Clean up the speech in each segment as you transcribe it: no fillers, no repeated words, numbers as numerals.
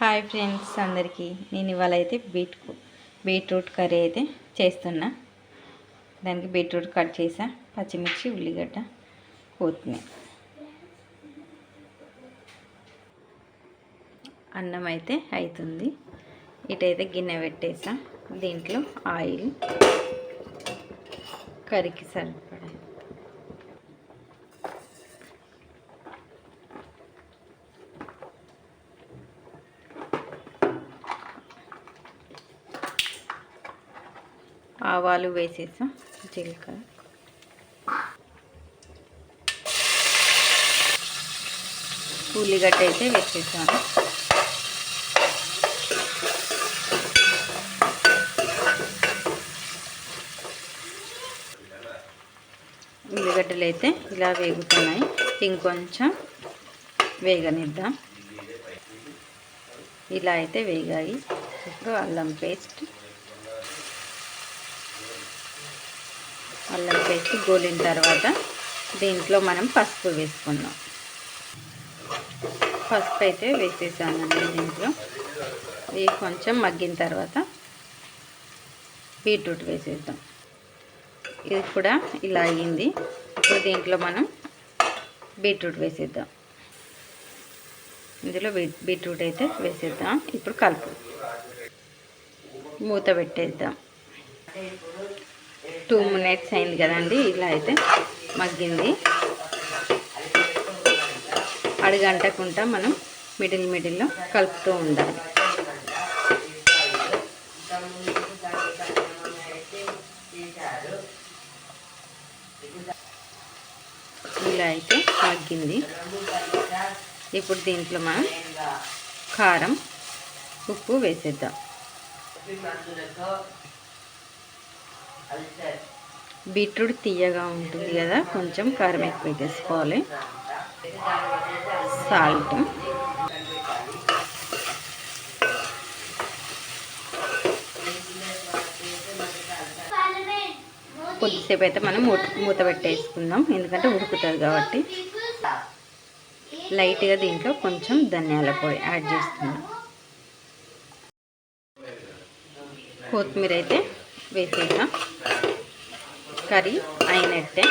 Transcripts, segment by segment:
Hi friends అందరికీ నేను ఇవాళ అయితే బీట్రూట్ కర్రీ అయితే చేస్తున్నా. దానికి బీట్రూట్ కట్ చేసా, పచ్చిమిర్చి, ఉల్లిగడ్డ, కొత్తిమీర. అన్నం అయితే అవుతుంది. ఇటైతే గిన్నె పెట్టేసా. దీంట్లో ఆయిల్, కర్రీకి సరిపడా ఆవాలు వేసేసాం, జీలకర్ర, ఉల్లిగడ్డ అయితే వేసేసాను. ఉల్లిగడ్డలు అయితే ఇలా వేగుతున్నాయి, ఇంకొంచెం వేగనిద్దాం. ఇలా అయితే వేగాయి. ఇప్పుడు అల్లం పేస్ట్ గోలిన తర్వాత దీంట్లో మనం పసుపు వేసుకుందాం. పసుపు అయితే వేసేసానండి. దీంట్లో ఇది కొంచెం మగ్గిన తర్వాత బీట్రూట్ వేసేద్దాం. ఇది కూడా ఇలా అయ్యింది. ఇప్పుడు దీంట్లో మనం బీట్రూట్ వేసేద్దాం. ఇందులో బీట్రూట్ అయితే వేసేద్దాం. ఇప్పుడు కలుపు, మూత పెట్టేద్దాం. 2 మినిట్స్ అయింది కదండి. ఇలా అయితే మగ్గింది. అడుగంటకుండా మనం మిడిల్లో కలుపుతూ ఉండాలి. ఇలా అయితే మగ్గింది. ఇప్పుడు దీంట్లో మనం కారం, ఉప్పు వేసేద్దాం. బీట్రూట్ తీయగా ఉంటుంది కదా, కొంచెం కారం ఎక్కువ వేసుకోవాలి. సాల్ట్, కొద్దిసేపు అయితే మనం మూత పెట్టేసుకుందాం, ఎందుకంటే ఉడుకుతుంది కాబట్టి. లైట్గా దీంట్లో కొంచెం ధనియాల పొడి యాడ్ చేస్తున్నాం. కొత్తిమీర అయితే వేసేసాం. కర్రీ అయినట్టే.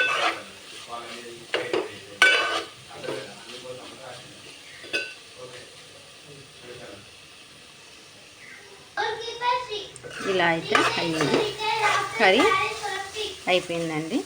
ఇలా అయితే అయ్యింది. కర్రీ అయిపోయిందండి.